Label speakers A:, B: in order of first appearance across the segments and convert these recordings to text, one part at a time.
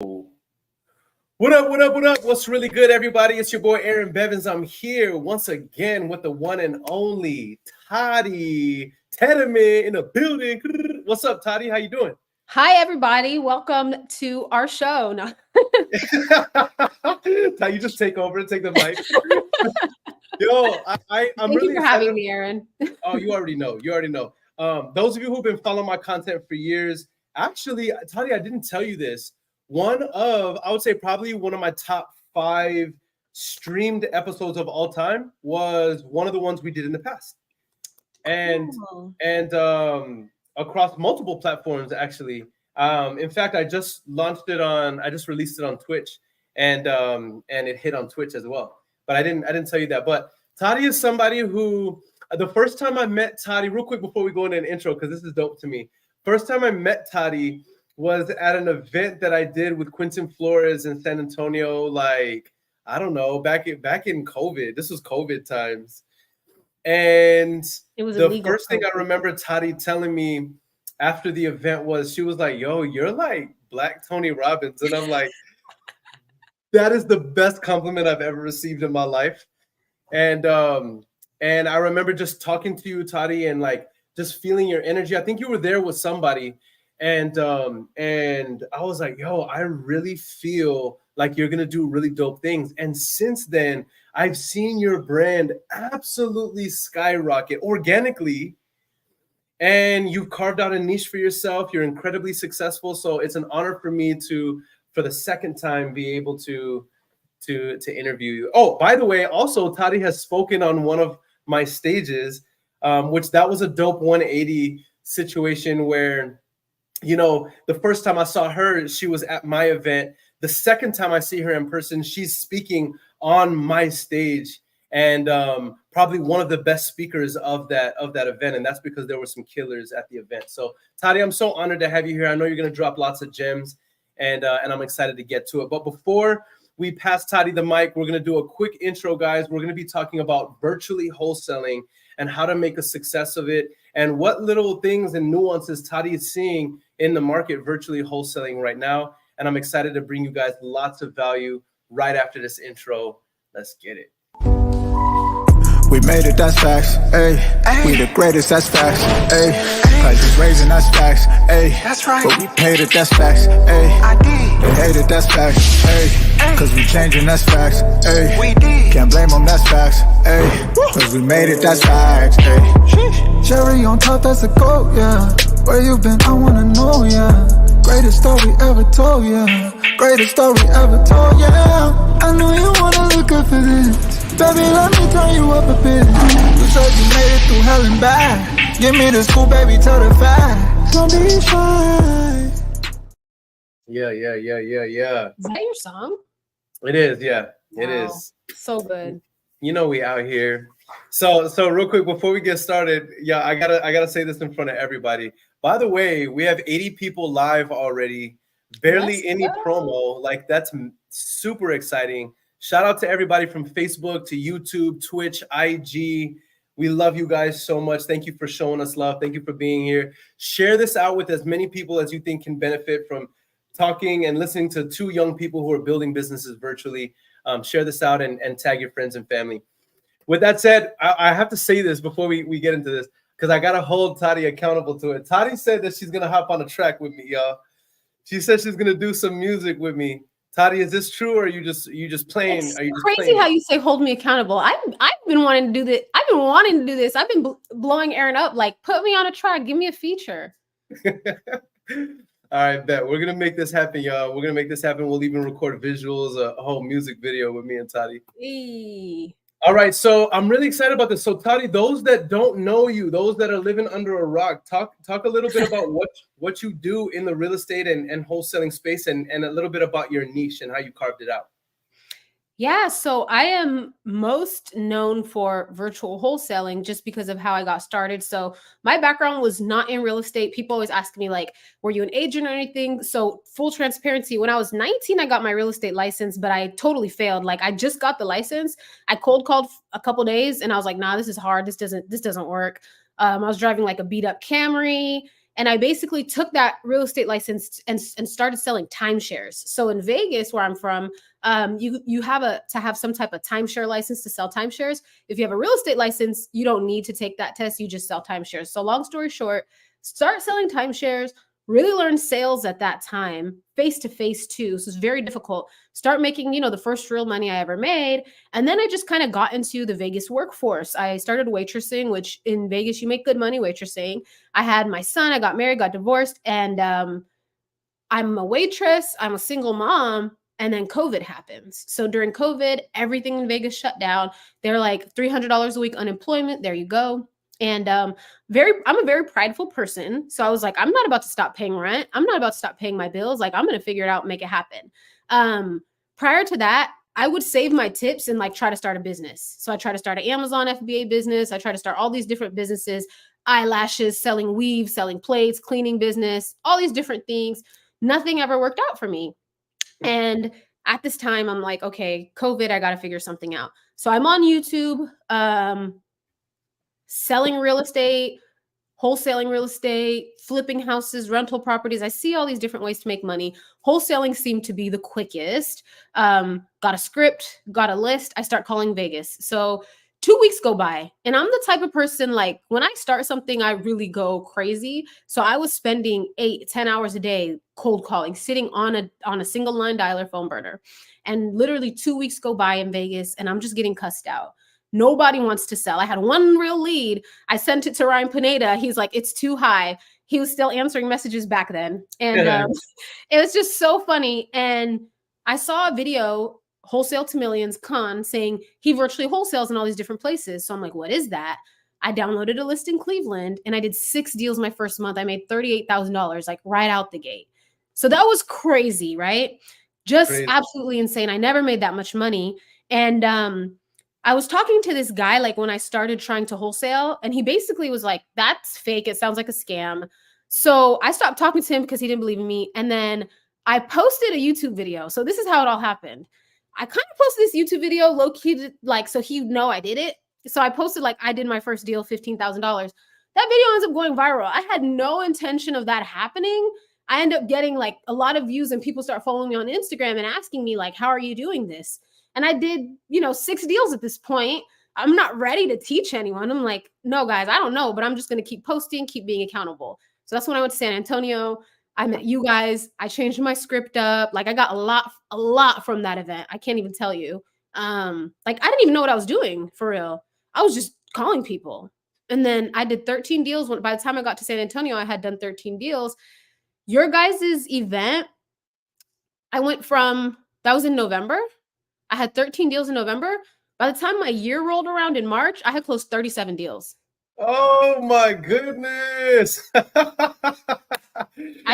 A: What up, what up, what up? What's really good, everybody? It's your boy, Earon Bevans. I'm here once again with the one and only Toddy Tenement in the building. What's up, Toddy? How you doing?
B: Hi, everybody. Welcome to our show. No.
A: Ty, you just take over and take the mic. Yo, I'm
B: Thank
A: really
B: you for
A: excited.
B: having me, Earon.
A: Oh, you already know. You already know. Those of you who've been following my content for years, actually, Toddy, I didn't tell you this. I would say probably one of my top 5 streamed episodes of all time was one of the ones we did in the past. And across multiple platforms, actually. In fact, I just released it on Twitch, and it hit on Twitch as well. But I didn't tell you that. But Toddy is somebody who, the first time I met Toddy, real quick before we go into an intro, because this is dope to me. First time I met Toddy was at an event that I did with Quentin Flores in San Antonio, like, I don't know, back in COVID. This was COVID times. And it was the first thing I remember Toddy telling me after the event was, she was like, yo, you're like Black Tony Robbins. And I'm like, that is the best compliment I've ever received in my life. And I remember just talking to you, Toddy, and like just feeling your energy. I think you were there with somebody. And I was like, yo, I really feel like you're going to do really dope things. And since then, I've seen your brand absolutely skyrocket organically. And you've carved out a niche for yourself. You're incredibly successful. So it's an honor for me to, for the second time, be able to interview you. Oh, by the way, also, Toddy has spoken on one of my stages, which that was a dope 180 situation where, you know, the first time I saw her, she was at my event. The second time I see her in person, she's speaking on my stage, and probably one of the best speakers of that event. And that's because there were some killers at the event. So Toddy, I'm so honored to have you here. I know you're going to drop lots of gems, and I'm excited to get to it. But before we pass Toddy the mic, we're going to do a quick intro, guys. We're going to be talking about virtually wholesaling and how to make a success of it, and what little things and nuances Toddy is seeing in the market virtually wholesaling right now. And I'm excited to bring you guys lots of value right after this intro. Let's get it.
C: We made it, that's facts, ayy. We the greatest, that's facts, ayy. Prices raising, that's facts, ayy. That's right. But we made it, that's facts, ayy. I did. They hate it, that's facts, ayy. Cause we changing, that's facts, ayy. We did. Can't blame them, that's facts, ayy. Cause we made it, that's facts, ayy. Cherry on top, that's a goat, yeah. Where you been, I wanna know, yeah. Greatest story ever told, yeah. Greatest story ever told, yeah. I know you wanna look up for this. Baby, let me turn you up a bit. You said you made it through hell and back. Give me the scoop, baby, tell the facts. Don't be shy.
A: Yeah.
B: Is that your song?
A: It is, yeah.
B: Wow.
A: It is.
B: So good.
A: You know we out here. So real quick before we get started, yeah, I gotta say this in front of everybody. By the way, we have 80 people live already. Barely any promo. Like, that's super exciting. Shout out to everybody from Facebook to YouTube, Twitch, IG. We love you guys so much. Thank you for showing us love. Thank you for being here. Share this out with as many people as you think can benefit from talking and listening to 2 young people who are building businesses virtually. Share this out and tag your friends and family. With that said, I have to say this before we get into this, because I got to hold Toddy accountable to it. Toddy said that she's going to hop on a track with me, y'all. She said she's going to do some music with me. Toddy, is this true, or are you just playing?
B: It's
A: are you just
B: crazy
A: playing?
B: How you say hold me accountable. I've been wanting to do this. I've been wanting to do this. I've been blowing Earon up. Like, put me on a track. Give me a feature.
A: All right, bet. We're gonna make this happen, y'all. We're gonna make this happen. We'll even record visuals, a whole music video with me and Toddy.
B: Hey.
A: All right, so I'm really excited about this. So Toddy, those that don't know you, those that are living under a rock, talk a little bit about what you do in the real estate and wholesaling space, and a little bit about your niche and how you carved it out.
B: Yeah, so I am most known for virtual wholesaling just because of how I got started. So my background was not in real estate. People always ask me, like, were you an agent or anything? So full transparency, when I was 19, I got my real estate license, but I totally failed. Like, I just got the license. I cold called a couple days and I was like, nah, this is hard. This doesn't work. I was driving like a beat up Camry. And I basically took that real estate license and started selling timeshares. So in Vegas, where I'm from, you have to have some type of timeshare license to sell timeshares. If you have a real estate license, you don't need to take that test. You just sell timeshares. So long story short, start selling timeshares. Really learn sales at that time, face to face too. So it's very difficult. Start making, the first real money I ever made. And then I just kind of got into the Vegas workforce. I started waitressing, which in Vegas, you make good money waitressing. I had my son, I got married, got divorced, and I'm a waitress, I'm a single mom, and then COVID happens. So during COVID, everything in Vegas shut down. They're like $300 a week unemployment. There you go. And I'm a very prideful person. So I was like, I'm not about to stop paying rent. I'm not about to stop paying my bills. Like, I'm going to figure it out and make it happen. Prior to that, I would save my tips and like try to start a business. So I try to start an Amazon FBA business. I try to start all these different businesses, eyelashes, selling weave, selling plates, cleaning business, all these different things. Nothing ever worked out for me. And at this time, I'm like, okay, COVID, I got to figure something out. So I'm on YouTube, selling real estate, wholesaling real estate, flipping houses, rental properties. I see all these different ways to make money. Wholesaling seemed to be the quickest. Got a script, got a list. I start calling Vegas. So 2 weeks go by, and I'm the type of person, like, when I start something, I really go crazy. So I was spending 8-10 hours a day cold calling, sitting on a single line dialer phone burner. And literally 2 weeks go by in Vegas, and I'm just getting cussed out. Nobody wants to sell. I had one real lead. I sent it to Ryan Pineda. He's like, it's too high. He was still answering messages back then. And it was just so funny. And I saw a video, Wholesale to Millions, Khan, saying he virtually wholesales in all these different places. So I'm like, what is that? I downloaded a list in Cleveland and I did 6 deals my first month. I made $38,000 like right out the gate. So that was crazy, right? Just crazy. Absolutely insane. I never made that much money. And I was talking to this guy, like when I started trying to wholesale, and he basically was like, that's fake. It sounds like a scam. So I stopped talking to him because he didn't believe in me. And then I posted a YouTube video. So this is how it all happened. I kind of posted this YouTube video low key, like, so he'd know I did it. So I posted like, I did my first deal, $15,000. That video ends up going viral. I had no intention of that happening. I end up getting like a lot of views, and people start following me on Instagram and asking me like, how are you doing this? And I did, 6 deals at this point. I'm not ready to teach anyone. I'm like, no, guys, I don't know, but I'm just going to keep posting, keep being accountable. So that's when I went to San Antonio. I met you guys. I changed my script up. Like, I got a lot from that event. I can't even tell you. Like, I didn't even know what I was doing for real. I was just calling people. And then I did 13 deals. By the time I got to San Antonio, I had done 13 deals. Your guys' event, I went from, that was in November. I had 13 deals in November. By the time my year rolled around in March, I had closed 37 deals.
A: Oh my goodness. I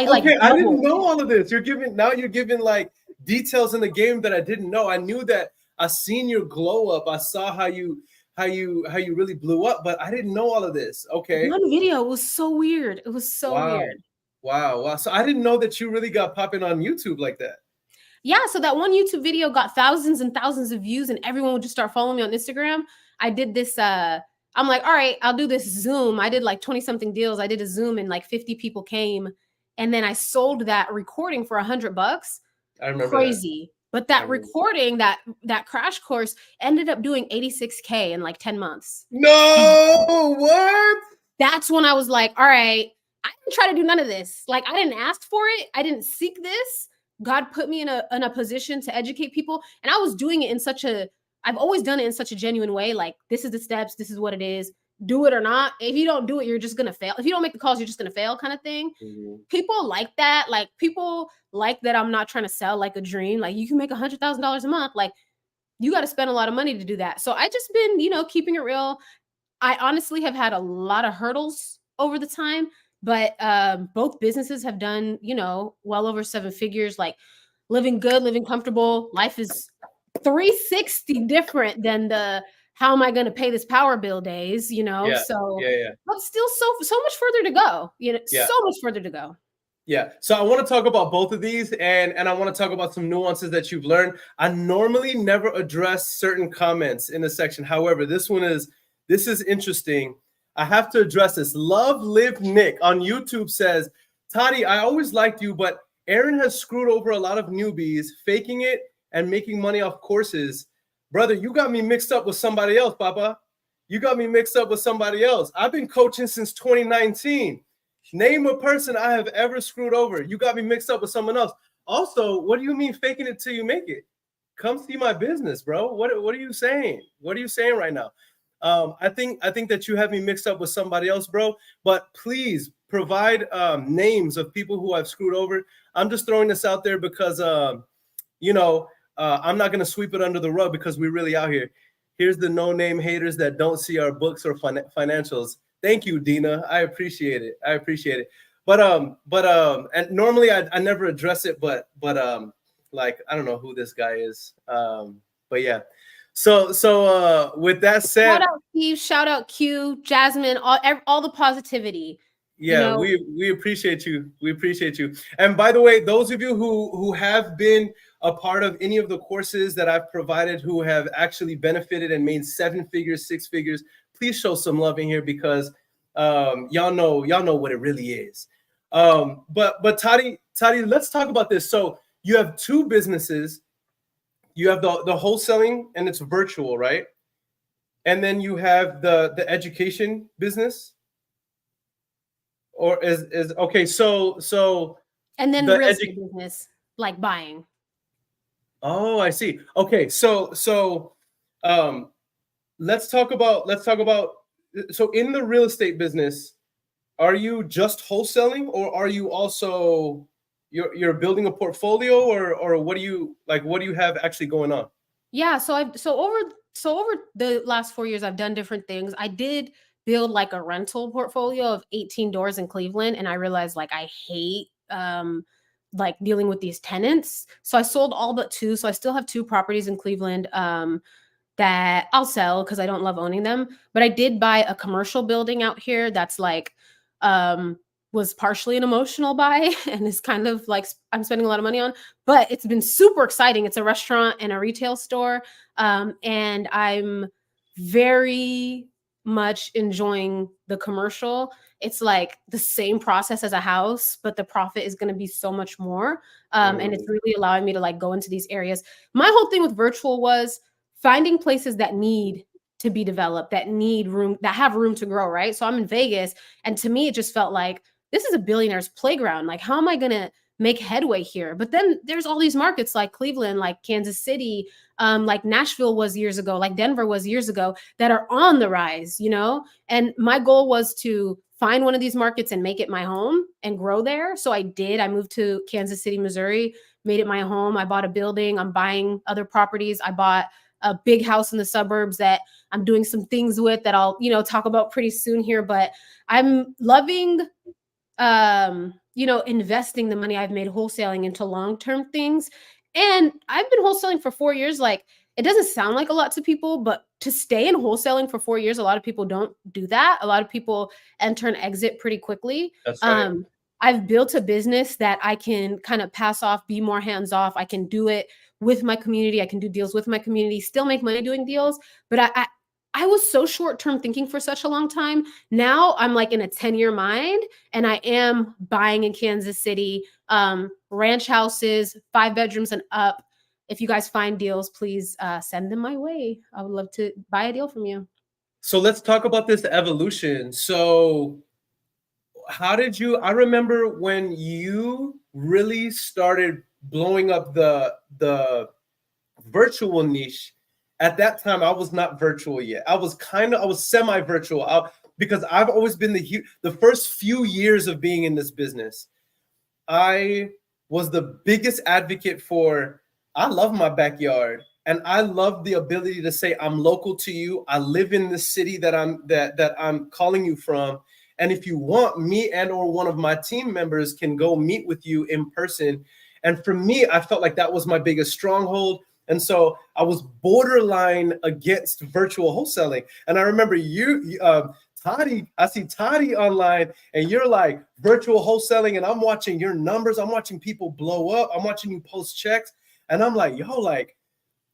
A: didn't know all of this. You're giving like details in the game that I didn't know. I knew that I seen your glow up. I saw how you really blew up, but I didn't know all of this. Okay.
B: One video was so weird. It was so weird.
A: Wow. So I didn't know that you really got popping on YouTube like that.
B: Yeah, so that one YouTube video got thousands and thousands of views, and everyone would just start following me on Instagram. I did this, I'm like, all right, I'll do this Zoom. I did like 20-something deals. I did a Zoom and like 50 people came. And then I sold that recording for $100.
A: I remember
B: crazy. But that recording, that crash course ended up doing $86K in like 10 months.
A: No, what?
B: That's when I was like, all right, I didn't try to do none of this. Like, I didn't ask for it. I didn't seek this. God put me in a position to educate people. And I was doing it I've always done it in such a genuine way. Like, this is the steps. This is what it is. Do it or not. If you don't do it, you're just going to fail. If you don't make the calls, you're just going to fail kind of thing. Mm-hmm. People like that. Like, people like that I'm not trying to sell like a dream. Like, you can make $100,000 a month. Like, you got to spend a lot of money to do that. So I just been, keeping it real. I honestly have had a lot of hurdles over the time. But both businesses have done, well over 7 figures, like living good, living comfortable. Life is 360 different than the how am I going to pay this power bill days,
A: Yeah.
B: So,
A: yeah.
B: But still so much further to go, so much further to go.
A: Yeah. So I want to talk about both of these and I want to talk about some nuances that you've learned. I normally never address certain comments in the section. However, this is interesting. I have to address this. Love Live Nick on YouTube says, Toddy, I always liked you, but Earon has screwed over a lot of newbies, faking it and making money off courses. Brother, you got me mixed up with somebody else, Papa. You got me mixed up with somebody else. I've been coaching since 2019. Name a person I have ever screwed over. You got me mixed up with someone else. Also, what do you mean faking it till you make it? Come see my business, bro. What are you saying? What are you saying right now? I think that you have me mixed up with somebody else, bro. But please provide names of people who I've screwed over. I'm just throwing this out there because I'm not gonna sweep it under the rug because we're really out here. Here's the no-name haters that don't see our books or financials. Thank you, Dina. I appreciate it. But and normally I never address it, but like I don't know who this guy is. But yeah. So with that said,
B: shout out Steve, shout out Q, Jasmine, all the positivity.
A: Yeah, we appreciate you. We appreciate you. And by the way, those of you who have been a part of any of the courses that I've provided, who have actually benefited and made 7 figures, 6 figures, please show some love in here because y'all know what it really is. But Toddy, let's talk about this. So you have 2 businesses. You have the wholesaling and it's virtual, right? And then you have the education business. Or is okay, so
B: and then real estate business, like buying.
A: Oh, I see. Okay, so let's talk about so in the real estate business, are you just wholesaling or are you also you're building a portfolio or what do you have actually going on?
B: Yeah, so over the last 4 years I've done different things. I did build like a rental portfolio of 18 doors in Cleveland. And I realized like I hate like dealing with these tenants. So I sold all but 2. So I still have 2 properties in Cleveland that I'll sell because I don't love owning them. But I did buy a commercial building out here that's like was partially an emotional buy and is kind of like I'm spending a lot of money on, but it's been super exciting. It's a restaurant and a retail store. And I'm very much enjoying the commercial. It's like the same process as a house, but the profit is going to be so much more. And it's really allowing me to like go into these areas. My whole thing with virtual was finding places that need to be developed, that need room, that have room to grow, right? So I'm in Vegas, and to me, it just felt like this is a billionaire's playground. Like, how am I going to make headway here? But then there's all these markets like Cleveland, like Kansas City, like Nashville was years ago, like Denver was years ago, that are on the rise, you know? And my goal was to find one of these markets and make it my home and grow there. So I did. I moved to Kansas City, Missouri, made it my home. I bought a building. I'm buying other properties. I bought a big house in the suburbs that I'm doing some things with that I'll, talk about pretty soon here. But I'm loving investing the money I've made wholesaling into long-term things. And I've been wholesaling for 4 years. Like, it doesn't sound like a lot to people, but to stay in wholesaling for 4 years, a lot of people don't do that. A lot of people enter and exit pretty quickly.
A: That's right.
B: I've built a business that I can kind of pass off, be more hands-off. I can do it with my community. I can do deals with my community, still make money doing deals. But I was so short-term thinking for such a long time. Now I'm like in a 10-year mind, and I am buying in Kansas City, ranch houses, 5 bedrooms and up. If you guys find deals, please send them my way. I would love to buy a deal from you.
A: So let's talk about this evolution. So how did you, I remember when you really started blowing up the virtual niche. At that time, I was not virtual yet. I was semi-virtual because I've always been the first few years of being in this business. I was the biggest advocate for, I love my backyard and I love the ability to say, I'm local to you. I live in the city that I'm calling you from. And if you want, me and or one of my team members can go meet with you in person. And for me, I felt like that was my biggest stronghold. And so I was borderline against virtual wholesaling. And I remember Toddy, I see Toddy online and you're like virtual wholesaling and I'm watching your numbers. I'm watching people blow up. I'm watching you post checks. And I'm like, yo, like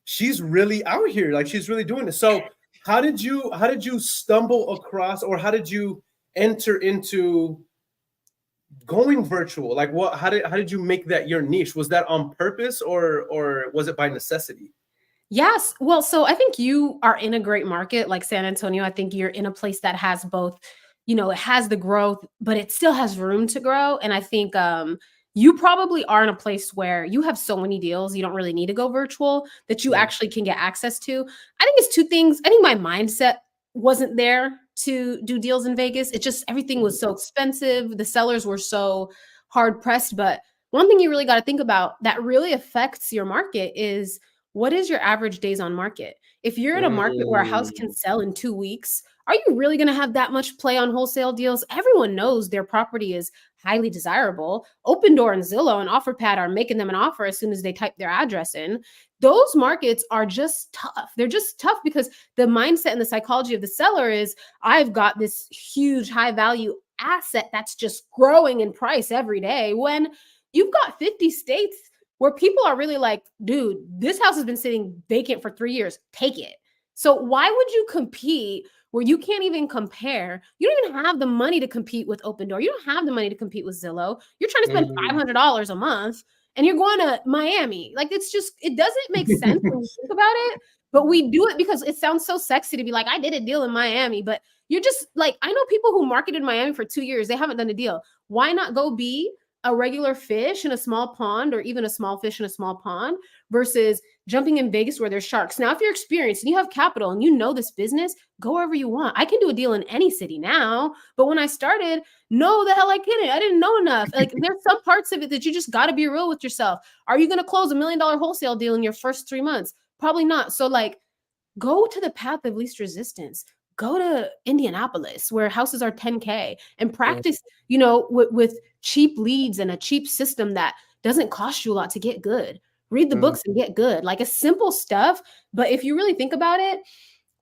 A: she's really out here. Like she's really doing this. So how did you stumble across, or how did you enter into going virtual? Like, how did you make that your niche? Was that on purpose, or was it by necessity?
B: Yes. Well, so I think you are in a great market like San Antonio. I think you're in a place that has both, it has the growth, but it still has room to grow. And I think you probably are in a place where you have so many deals, you don't really need to go virtual, that you
A: Mm,
B: actually can get access to. I think it's two things. I think my mindset wasn't there to do deals in Vegas. It just, everything was so expensive. The sellers were so hard pressed. But one thing you really got to think about that really affects your market is, what is your average days on market? If you're in a market where a house can
A: mm,
B: sell in 2 weeks, are you really going to have that much play on wholesale deals? Everyone knows their property is highly desirable. Open Door and Zillow and OfferPad are making them an offer as soon as they type their address in. Those markets are just tough. They're just tough because the mindset and the psychology of the seller is, I've got this huge high value asset that's just growing in price every day, when you've got 50 states where people are really like, dude, this house has been sitting vacant for 3 years. Take it. So why would you compete where you can't even compare? You don't even have the money to compete with Open Door. You don't have the money to compete with Zillow. You're trying to spend
A: mm.
B: $500 a month and you're going to Miami. Like, it's just, it doesn't make sense when you think about it. But we do it because it sounds so sexy to be like, I did a deal in Miami. But you're just like, I know people who marketed Miami for 2 years. They haven't done a deal. Why not go be a regular fish in a small pond, or even a small fish in a small pond, versus jumping in Vegas where there's sharks? Now, if you're experienced and you have capital and you know this business, go wherever you want. I can do a deal in any city now. But when I started, no, the hell I couldn't. I didn't know enough. Like, there's some parts of it that you just got to be real with yourself. Are you going to close $1 million wholesale deal in your first 3 months? Probably not. So like, go to the path of least resistance. Go to Indianapolis where houses are 10K and practice, with cheap leads and a cheap system that doesn't cost you a lot to get good. Read the
A: Mm,
B: books and get good. Like, a simple stuff. But if you really think about it,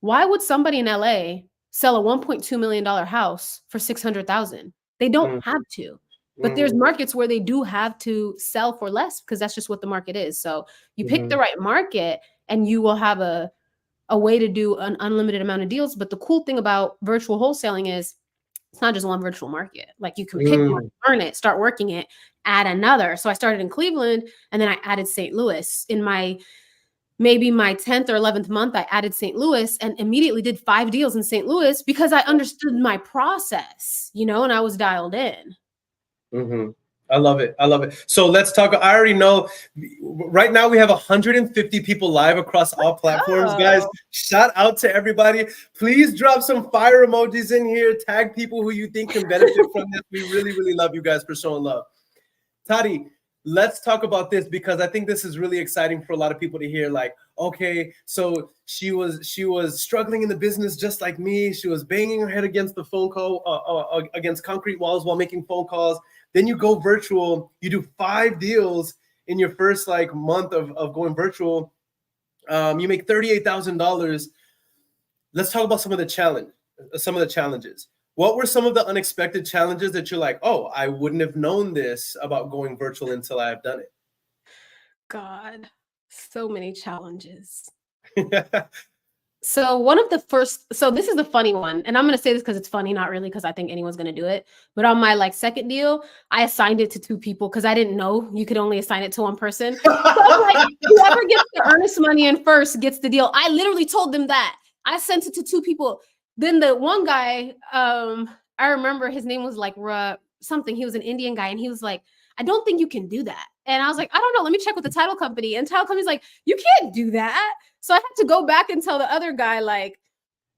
B: why would somebody in LA sell a $1.2 million house for 600,000? They don't
A: mm,
B: have to. But there's
A: mm,
B: markets where they do have to sell for less because that's just what the market is. So you pick the
A: mhm,
B: right market and you will have a way to do an unlimited amount of deals. But the cool thing about virtual wholesaling is, it's not just one virtual market. Like, you can pick one,
A: mm,
B: learn it, start working it, add another. So I started in Cleveland and then I added St. Louis. In maybe my 10th or 11th month, I added St. Louis and immediately did 5 deals in St. Louis because I understood my process, and I was dialed in.
A: mhm. I love it. I love it. So let's talk. I already know right now we have 150 people live across all platforms. Guys,
B: Oh,
A: shout out to everybody. Please drop some fire emojis in here. Tag people who you think can benefit from this. We really, really love you guys for showing love. Tati, let's talk about this because I think this is really exciting for a lot of people to hear. Like, okay, so she was struggling in the business just like me. She was banging her head against the phone call, against concrete walls while making phone calls. Then you go virtual. You do 5 deals in your first like month of going virtual. You make $38,000. Let's talk about some of the challenges. What were some of the unexpected challenges that you're like, oh, I wouldn't have known this about going virtual until I've done
B: God, so many challenges.
A: it?
B: So this is the funny one, and I'm gonna say this because it's funny, not really because I think anyone's gonna do it. But on my second deal, I assigned it to 2 people because I didn't know you could only assign it to 1 person. So I was like, whoever gets the earnest money in first gets the deal. I literally told them that. I sent it to 2 people. Then the one guy, I remember his name was like something. He was an Indian guy, and he was like, I don't think you can do that. And I was like, I don't know. Let me check with the title company. And title company's like, you can't do that. So I had to go back and tell the other guy, like,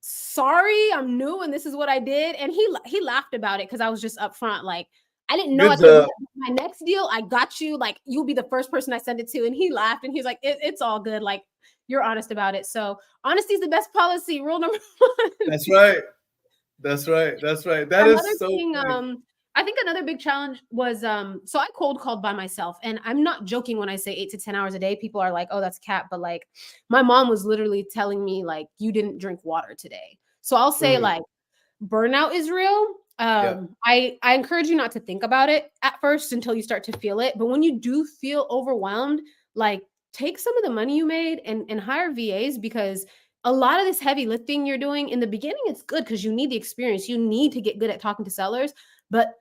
B: sorry, I'm new and this is what I did. And he laughed about it because I was just upfront, like, I didn't know I
A: Good
B: could do
A: job.
B: that. My next deal, I got you. Like, you'll be the first person I send it to. And he laughed and he's like, it's all good. Like, you're honest about it. So honesty is the best policy. Rule number 1.
A: That's right. That's right. That's right. That
B: Another
A: is so
B: thing,
A: funny.
B: I think another big challenge was so I cold called by myself, and I'm not joking when I say 8 to 10 hours a day. People are like, oh, that's cap, but like, my mom was literally telling me like, you didn't drink water today. So I'll say
A: Mhm.
B: like, burnout is real.
A: Yeah.
B: I encourage you not to think about it at first until you start to feel it. But when you do feel overwhelmed, like, take some of the money you made and hire VAs, because a lot of this heavy lifting you're doing in the beginning, it's good because you need the experience. You need to get good at talking to sellers. But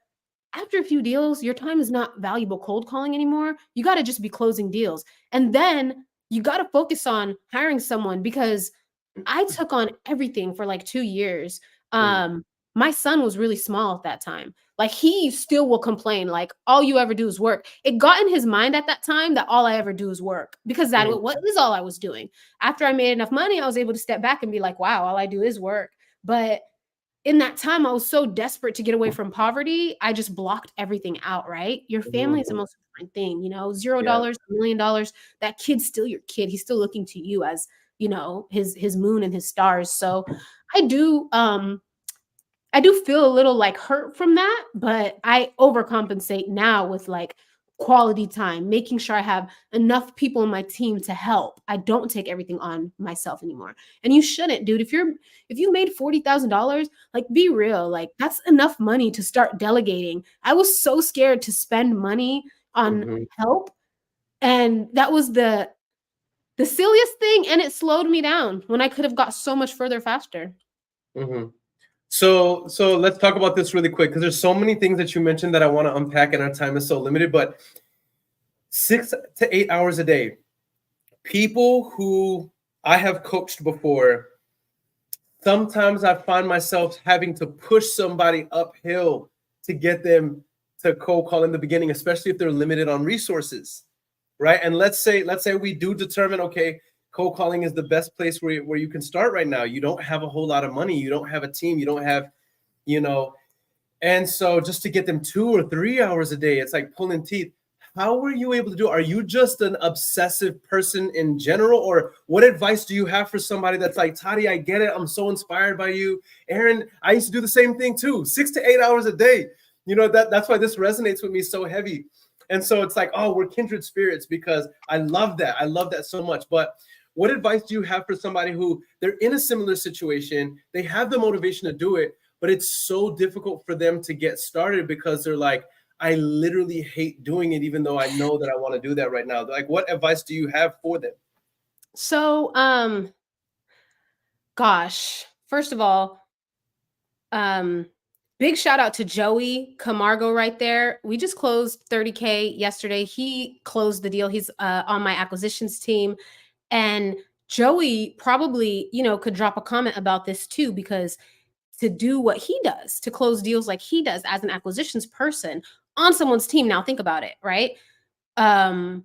B: after a few deals, your time is not valuable cold calling anymore. You got to just be closing deals. And then you got to focus on hiring someone because I took on everything for like 2 years. My son was really small at that time. Like he still will complain, like all you ever do is work. It got in his mind at that time that all I ever do is work because that what is all I was doing. After I made enough money, I was able to step back and be like, wow, all I do is work. But in that time, I was so desperate to get away from poverty. I just blocked everything out, right? Your family is the most important thing, you know, $0, $1 million. That kid's still your kid. He's still looking to you as, you know, his moon and his stars. So I do feel a little like hurt from that, but I overcompensate now with like quality time, making sure I have enough people in my team to help. I don't take everything on myself anymore. And you shouldn't, dude. If you made $40,000, like be real, like that's enough money to start delegating. I was so scared to spend money on help, and that was the silliest thing, and it slowed me down when I could have got so much further faster.
A: So let's talk about this really quick because there's so many things that you mentioned that I want to unpack, and our time is so limited. But 6 to 8 hours a day, people who I have coached before, sometimes I find myself having to push somebody uphill to get them to cold call in the beginning, especially if they're limited on resources, right? And let's say we do determine, okay, cold calling is the best place where you can start right now. You don't have a whole lot of money. You don't have a team. You don't have, you know, and so just to get them 2 or 3 hours a day, it's like pulling teeth. How were you able to do? Are you just an obsessive person in general? Or what advice do you have for somebody that's like, Tati, I get it. I'm so inspired by you. Earon, I used to do the same thing too. 6 to 8 hours a day. You know, that's why this resonates with me so heavy. And so it's like, oh, we're kindred spirits because I love that. I love that so much. But what advice do you have for somebody who they're in a similar situation? They have the motivation to do it, but it's so difficult for them to get started because they're like, I literally hate doing it, even though I know that I want to do that right now. Like, what advice do you have for them?
B: So, gosh, first of all, big shout out to Joey Camargo right there. We just closed 30K yesterday. He closed the deal. He's on my acquisitions team. And Joey probably, you know, could drop a comment about this too, because to do what he does, to close deals like he does as an acquisitions person on someone's team. Now think about it, right? To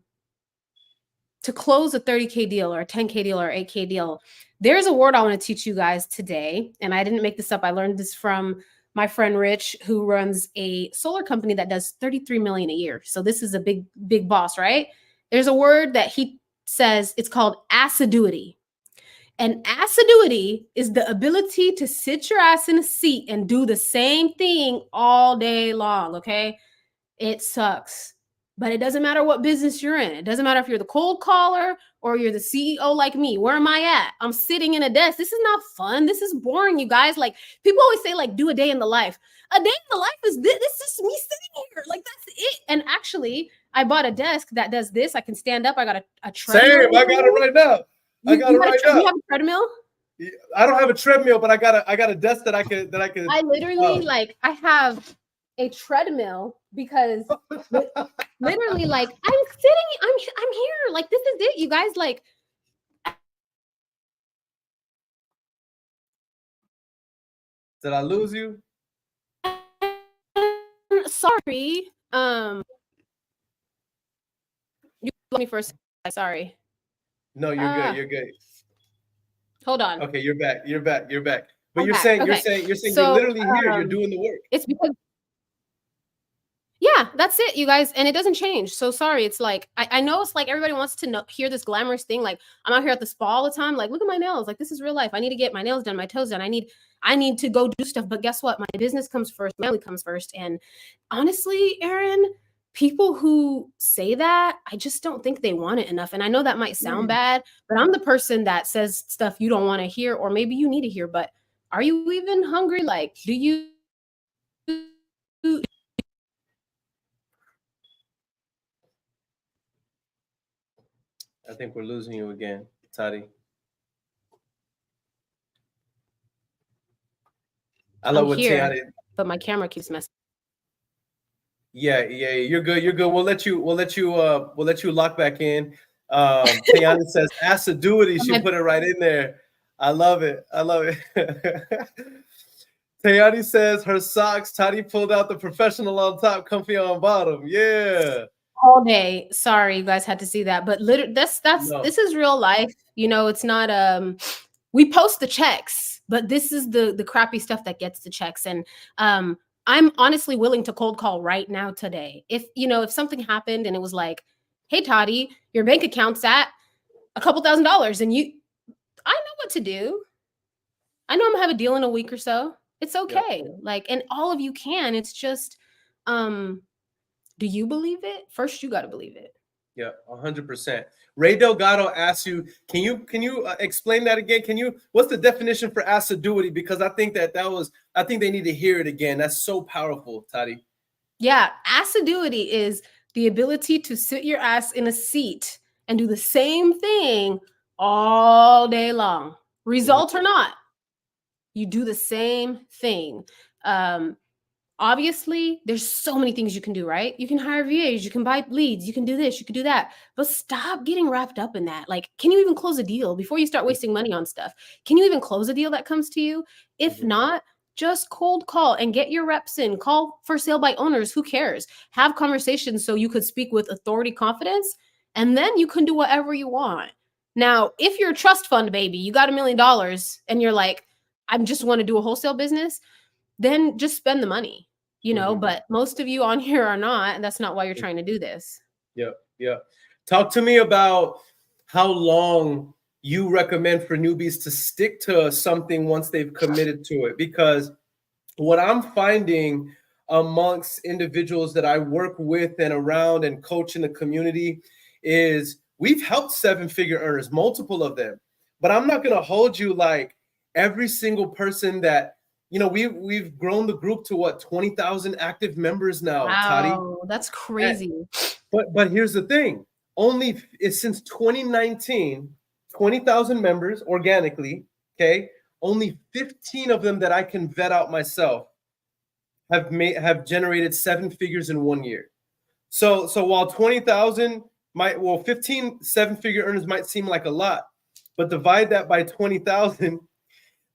B: close a 30K deal or a 10K deal or 8K deal, there's a word I want to teach you guys today. And I didn't make this up. I learned this from my friend Rich, who runs a solar company that does 33 million a year. So this is a big boss, right? There's a word that he says, it's called assiduity. And assiduity is the ability to sit your ass in a seat and do the same thing all day long, okay? It sucks. But it doesn't matter what business you're in. It doesn't matter if you're the cold caller or you're the CEO like me. Where am I at? I'm sitting in a desk. This is not fun. This is boring, you guys. Like, people always say, like, do a day in the life. A day in the life is this. This is me sitting here. Like, that's it. And actually, I bought a desk that does this. I can stand up. I got a treadmill.
A: Same. I got it right now. I got it right now.
B: You have a treadmill?
A: I don't have a treadmill, but I got a desk that I could.
B: I literally like I have a treadmill because literally like I'm here. Like, this is it, you guys. Like,
A: Did I lose you?
B: sorry. You let me first. Sorry.
A: No, you're good. You're good.
B: Hold on.
A: Okay, you're back. You're back. You're back. But
B: I'm
A: you're
B: back.
A: saying
B: Okay.
A: you're
B: So,
A: literally here. You're doing the work.
B: It's because yeah, that's it, you guys. And it doesn't change. So sorry. It's like, I know it's like everybody wants to hear this glamorous thing. Like, I'm out here at the spa all the time. Like, look at my nails. Like, this is real life. I need to get my nails done, my toes done. I need to go do stuff. But guess what? My business comes first. My family comes first. And honestly, Earon, people who say that, I just don't think they want it enough. And I know that might sound bad, but I'm the person that says stuff you don't want to hear, or maybe you need to hear. But are you even hungry? Like, do you
A: I think we're losing you again, Tati. I love
B: I'm
A: what
B: here,
A: Tiani.
B: but my camera keeps messing.
A: Yeah, you're good. You're good. We'll let you lock back in. Tiani says assiduity. She put it right in there. I love it. I love it. Tiani says her socks. Tati pulled out the professional on top, comfy on bottom. Yeah.
B: All day. Sorry, you guys had to see that, but literally, this is real life. You know, it's not we post the checks, but this is the crappy stuff that gets the checks. And I'm honestly willing to cold call right now today. If something happened and it was like, hey Toddy, your bank account's at a couple $1,000, and I know what to do. I know I'm gonna have a deal in a week or so. It's okay. Yeah. Like, and all of you can. It's just do you believe it? First, you got to believe it.
A: Yeah, 100%. Ray Delgado asks you, can you explain that again? What's the definition for assiduity? Because I think I think they need to hear it again. That's so powerful, Tati.
B: Yeah, assiduity is the ability to sit your ass in a seat and do the same thing all day long. Result or not, you do the same thing. Obviously, there's so many things you can do, right? You can hire VAs, you can buy leads, you can do this, you can do that, but stop getting wrapped up in that. Like, can you even close a deal before you start wasting money on stuff? Can you even close a deal that comes to you? If not, just cold call and get your reps in. Call for sale by owners. Who cares? Have conversations so you could speak with authority, confidence, and then you can do whatever you want. Now, if you're a trust fund baby, you got $1 million and you're like, I just want to do a wholesale business, then just spend the money, but most of you on here are not, and that's not why you're trying to do this.
A: Yeah. Talk to me about how long you recommend for newbies to stick to something once they've committed to it, because what I'm finding amongst individuals that I work with and around and coach in the community is we've helped 7-figure earners, multiple of them, but I'm not going to hold you like every single person that, we've grown the group to 20,000 active members now.
B: Wow,
A: Tati.
B: that's crazy.
A: But here's the thing. Only since 2019, 20,000 members organically, okay? Only 15 of them that I can vet out myself have generated 7 figures in 1 year. So while 20,000 15 7-figure earners might seem like a lot, but divide that by 20,000,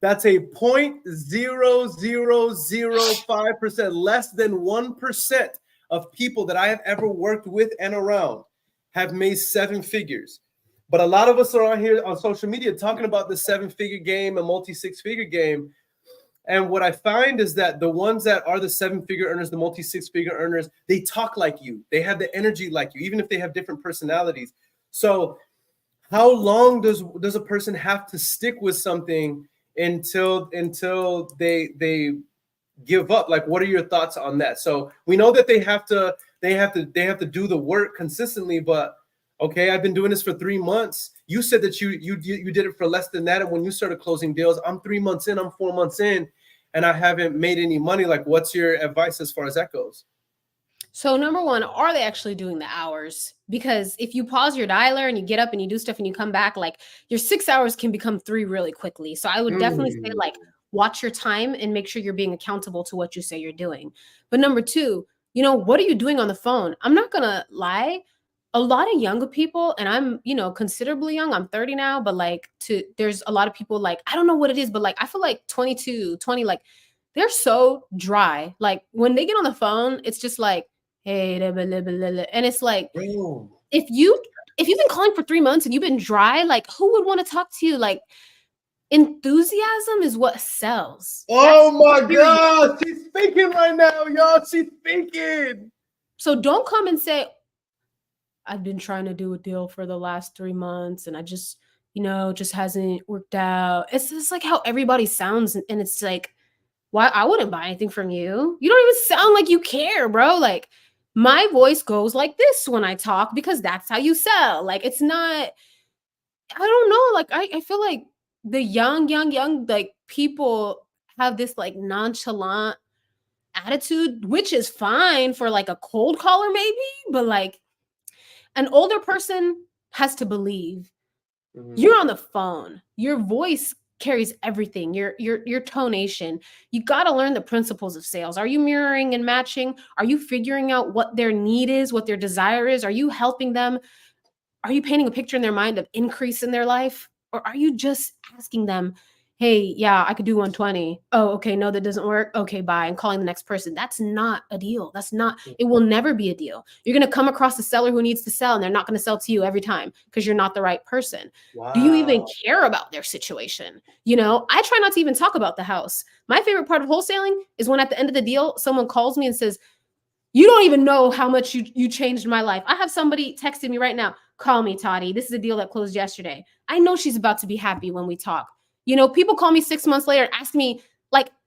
A: that's a 0.0005%, less than 1% of people that I have ever worked with and around have made 7 figures. But a lot of us are on here on social media talking about the 7-figure game and multi-6-figure game. And what I find is that the ones that are the 7-figure earners, the multi-6-figure earners, they talk like you. They have the energy like you, even if they have different personalities. So how long does a person have to stick with something until they give up? Like, what are your thoughts on that? So we know that they have to do the work consistently, but okay, I've been doing this for 3 months. You said that you did it for less than that, and when you started closing deals, I'm 3 months in, I'm 4 months in, and I haven't made any money. Like, what's your advice as far as that goes?
B: So number one, are they actually doing the hours? Because if you pause your dialer and you get up and you do stuff and you come back, like, your 6 hours can become 3 really quickly. So I would definitely say, like, watch your time and make sure you're being accountable to what you say you're doing. But number two, what are you doing on the phone? I'm not going to lie. A lot of younger people, and I'm, considerably young, I'm 30 now, but there's a lot of people, like, I don't know what it is, but like, I feel like 22, 20, like, they're so dry. Like, when they get on the phone, it's just like, hey, blah, blah, blah, blah. And it's like, if you've been calling for 3 months and you've been dry, like, who would want to talk to you? Like, enthusiasm is what sells.
A: Oh my God, she's speaking right now, y'all. She's speaking.
B: So don't come and say, I've been trying to do a deal for the last 3 months and I just, just hasn't worked out. It's just like how everybody sounds. And it's like, why? I wouldn't buy anything from you. You don't even sound like you care, bro. Like, my voice goes like this when I talk because that's how you sell. Like, it's not, I don't know. Like, I feel like the young, like, people have this like nonchalant attitude, which is fine for like a cold caller maybe, but like an older person has to believe. You're on the phone. Your voice carries everything. Your tonation. You got to learn the principles of sales. Are you mirroring and matching? Are you figuring out what their need is, what their desire is? Are you helping them? Are you painting a picture in their mind of increase in their life? Or are you just asking them, hey, yeah, I could do 120. Oh, okay, no, that doesn't work. Okay, bye. And calling the next person. That's not a deal. It will never be a deal. You're going to come across a seller who needs to sell, and they're not going to sell to you every time because you're not the right person.
A: Wow.
B: Do you even care about their situation? I try not to even talk about the house. My favorite part of wholesaling is when at the end of the deal, someone calls me and says, you don't even know how much you changed my life. I have somebody texting me right now. Call me, Toddy. This is a deal that closed yesterday. I know she's about to be happy when we talk. People call me 6 months later, ask me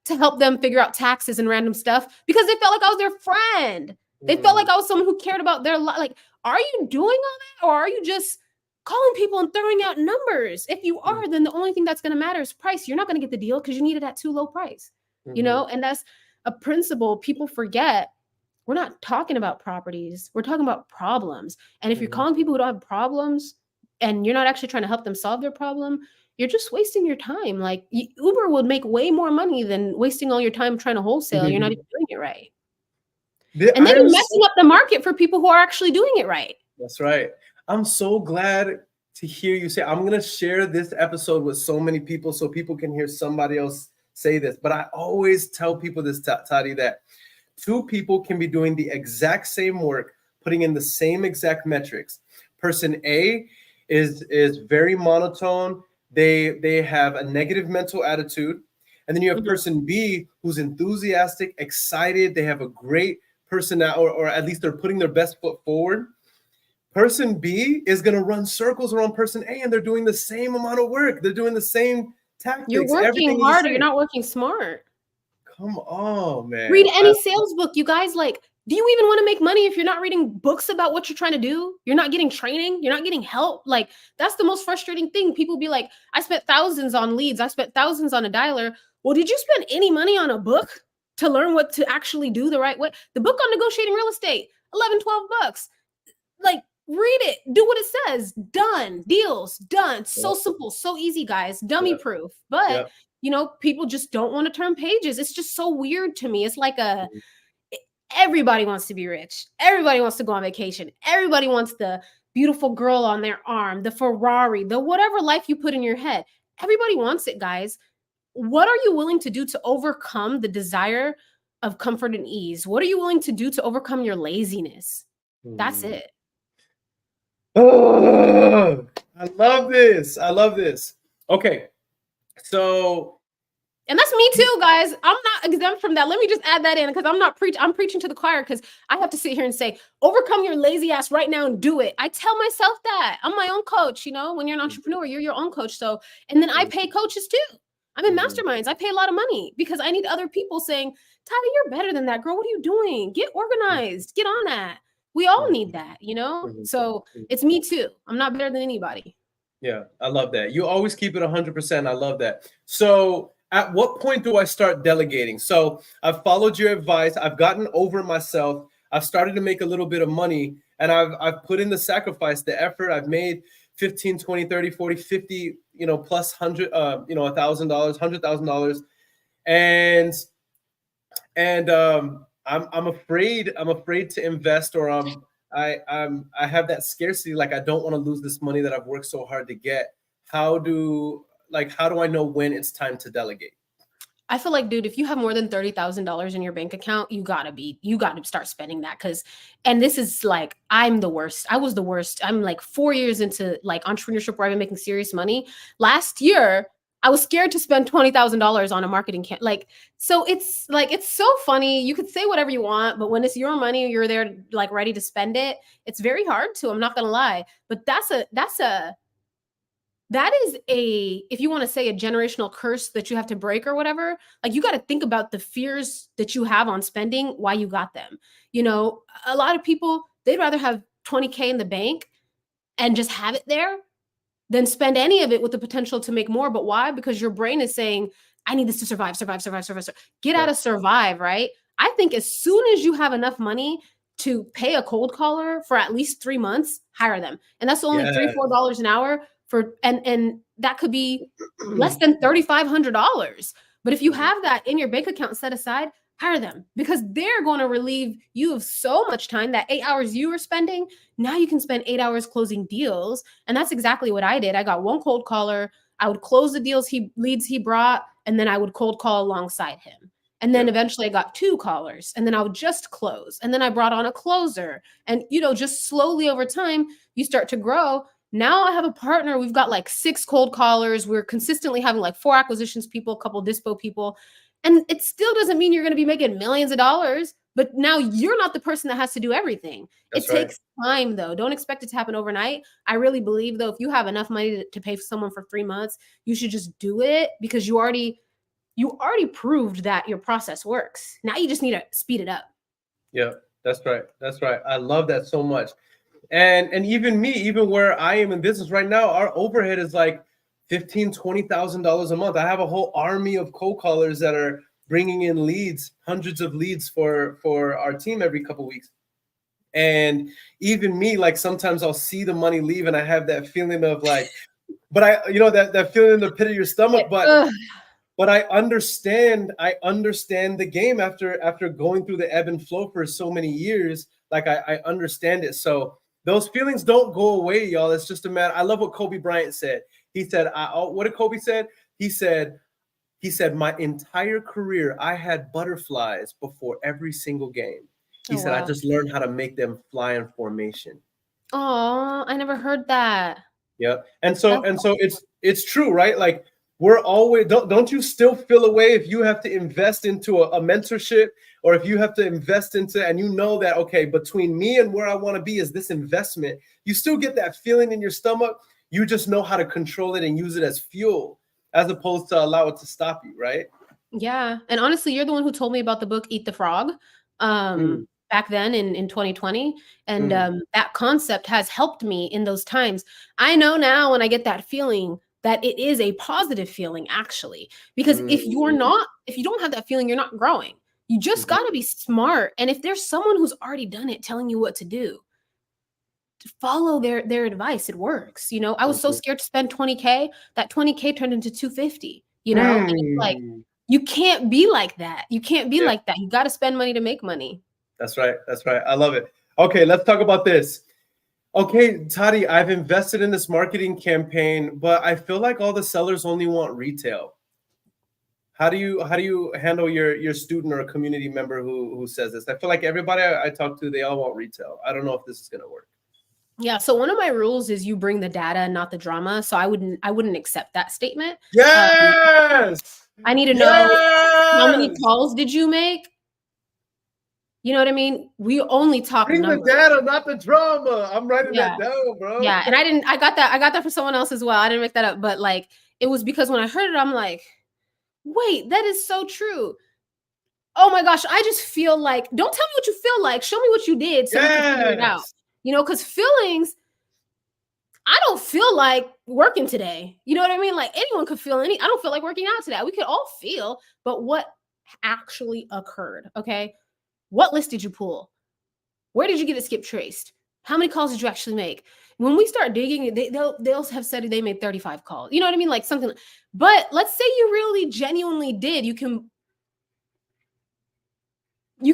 B: to help them figure out taxes and random stuff because they felt like I was their friend. They felt like I was someone who cared about their life. Are you doing all that? Or are you just calling people and throwing out numbers? If you are, then the only thing that's going to matter is price. You're not going to get the deal because you need it at too low price, and that's a principle people forget. We're not talking about properties. We're talking about problems. And if you're calling people who don't have problems and you're not actually trying to help them solve their problem, you're just wasting your time. Uber would make way more money than wasting all your time trying to wholesale. You're not even doing it right. And then you're messing up the market for people who are actually doing it right.
A: That's right. I'm so glad to hear you say, I'm going to share this episode with so many people so people can hear somebody else say this. But I always tell people this, Toddy, that two people can be doing the exact same work, putting in the same exact metrics. Person A is very monotone. They have a negative mental attitude. And then you have person B who's enthusiastic, excited. They have a great personality, or at least they're putting their best foot forward. Person B is going to run circles around person A, and they're doing the same amount of work. They're doing the same tactics.
B: You're working harder. You're not working smart.
A: Come on, man.
B: Read any sales book, you guys. Do you even want to make money if you're not reading books about what you're trying to do? You're not getting training. You're not getting help. That's the most frustrating thing. People be like, I spent thousands on leads. I spent thousands on a dialer. Well, did you spend any money on a book to learn what to actually do the right way? The book on negotiating real estate, $11-12. Read it. Do what it says. Done. Deals. Done. So simple. So easy, guys. Dummy proof. But people just don't want to turn pages. It's just so weird to me. It's everybody wants to be rich. Everybody wants to go on vacation. Everybody wants the beautiful girl on their arm, the Ferrari, the whatever life you put in your head. Everybody wants it, guys. What are you willing to do to overcome the desire of comfort and ease? What are you willing to do to overcome your laziness? That's it.
A: Oh, I love this. Okay. So,
B: and that's me too, guys. I'm not exempt from that. Let me just add that in because I'm preaching to the choir because I have to sit here and say, overcome your lazy ass right now and do it. I tell myself that. I'm my own coach. When you're an entrepreneur, you're your own coach. So, and then I pay coaches too. I'm in masterminds. I pay a lot of money because I need other people saying, Toddy, you're better than that, girl. What are you doing? Get organized. Get on that. We all need that, So it's me too. I'm not better than anybody.
A: Yeah, I love that. You always keep it 100%. I love that. So at what point do I start delegating? So I've followed your advice. I've gotten over myself. I've started to make a little bit of money, and I've put in the sacrifice, the effort. I've made 15, 20, 30, 40, 50, plus $100,000, $100,000. And I'm afraid to invest, or I have that scarcity. I don't want to lose this money that I've worked so hard to get. How do I know when it's time to delegate?
B: I feel like, dude, if you have more than $30,000 in your bank account, you gotta start spending that. And this is I'm the worst. I was the worst. I'm 4 years into entrepreneurship where I've been making serious money. Last year, I was scared to spend $20,000 on a marketing so it's so funny. You could say whatever you want, but when it's your money, you're there ready to spend it. It's very hard to. I'm not gonna lie, but that is if you want to say a generational curse that you have to break or whatever. You got to think about the fears that you have on spending, why you got them. A lot of people, they'd rather have 20K in the bank and just have it there than spend any of it with the potential to make more. But why? Because your brain is saying, I need this to survive. Get out of survive, right? I think as soon as you have enough money to pay a cold caller for at least 3 months, hire them. And that's only $3-4 an hour and that could be less than $3,500. But if you have that in your bank account set aside, hire them, because they're going to relieve you of so much time. That 8 hours you were spending, now you can spend 8 hours closing deals. And that's exactly what I did. I got one cold caller. I would close the leads he brought, and then I would cold call alongside him. And then eventually I got 2 callers, and then I would just close. And then I brought on a closer. And, just slowly over time, you start to grow. Now I have a partner. We've got like 6 cold callers. We're consistently having like 4 acquisitions people, a couple dispo people. And it still doesn't mean you're going to be making millions of dollars. But now you're not the person that has to do everything. It takes time, though. Don't expect it to happen overnight. I really believe, though, if you have enough money to pay for someone for 3 months, you should just do it, because you already proved that your process works. Now you just need to speed it up.
A: Yeah, that's right. That's right. I love that so much. And even me, even where I am in business right now, our overhead is like $15,000, $20,000 a month. I have a whole army of cold callers that are bringing in leads, hundreds of leads for our team every couple of weeks. And even me, like sometimes I'll see the money leave and I have that feeling of like, but that feeling in the pit of your stomach, but I understand the game after going through the ebb and flow for so many years. Like I understand it. So those feelings don't go away, y'all. It's just a matter. I love what Kobe Bryant said. He said, what did Kobe said? He said, my entire career, I had butterflies before every single game. He said, I just learned how to make them fly in formation.
B: Oh, I never heard that.
A: Yeah. And so it's true, right? Like we're always, don't you still feel a way if you have to invest into a mentorship, or if you have to invest into, and you know that, okay, between me and where I want to be is this investment, you still get that feeling in your stomach. You just know how to control it and use it as fuel, as opposed to allow it to stop you, right?
B: Yeah. And honestly, you're the one who told me about the book, Eat the Frog, back then in 2020. And that concept has helped me in those times. I know now when I get that feeling that it is a positive feeling, actually, because if you don't have that feeling, you're not growing. You just got to be smart. And if there's someone who's already done it telling you what to do, follow their advice. It works. I was so scared to spend $20K. That $20K turned into $250, and it's like, you can't be like that. You can't be like that. You got to spend money to make money.
A: That's right. That's right. I love it. Okay, let's talk about this. Okay, Tati, I've invested in this marketing campaign, but I feel like all the sellers only want retail. How do you handle your student or a community member who says this? I feel like everybody I talk to, they all want retail. I don't know if this is going to work.
B: Yeah. So one of my rules is you bring the data, not the drama. So I wouldn't accept that statement.
A: Yes.
B: I need to know how many calls did you make? You know what I mean? We only talk
A: Bring
B: numbers.
A: the data, not the drama. I'm writing that down, bro.
B: Yeah. And I got that from someone else as well. I didn't make that up, but like, it was because when I heard it, I'm like, wait, that is so true. Oh my gosh. I just feel like, don't tell me what you feel like. Show me what you did so we can figure it out. Because feelings, I don't feel like working today. You know what I mean? Like anyone could feel I don't feel like working out today. We could all feel, but what actually occurred? Okay. What list did you pull? Where did you get it skip traced? How many calls did you actually make? When we start digging, they'll have said they made 35 calls. You know what I mean? Like something. But let's say you really genuinely did. You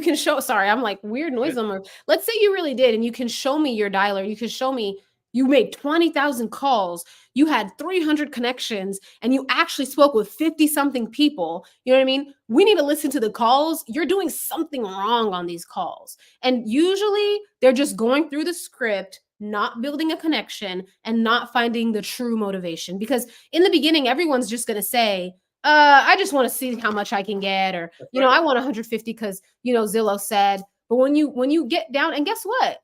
B: can show, sorry, I'm like weird noise on my, let's say you really did, and you can show me your dialer. You can show me you made 20,000 calls. You had 300 connections, and you actually spoke with 50 something people. You know what I mean? We need to listen to the calls. You're doing something wrong on these calls. And usually they're just going through the script, not building a connection, and not finding the true motivation. Because in the beginning, everyone's just going to say, I just want to see how much I can get, or, I want 150 because, Zillow said. But when you get down, and guess what?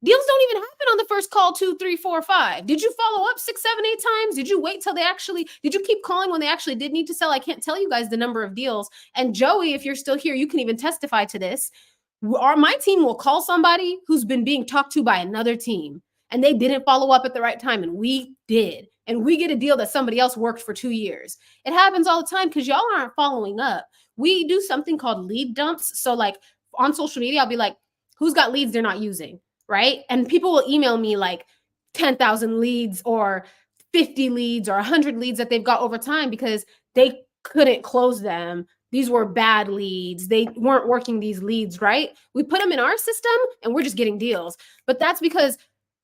B: Deals don't even happen on the first call, 2, 3, 4, 5. Did you follow up 6, 7, 8 times? Did you wait till did you keep calling when they actually did need to sell? I can't tell you guys the number of deals. And Joey, if you're still here, you can even testify to this. My team will call somebody who's been being talked to by another team, and they didn't follow up at the right time, and we did. And we get a deal that somebody else worked for 2 years. It happens all the time because y'all aren't following up. We do something called lead dumps. So like on social media, I'll be like, who's got leads they're not using? Right. And people will email me like 10,000 leads or 50 leads or 100 leads that they've got over time because they couldn't close them. These were bad leads. They weren't working these leads, right? We put them in our system and we're just getting deals. But that's because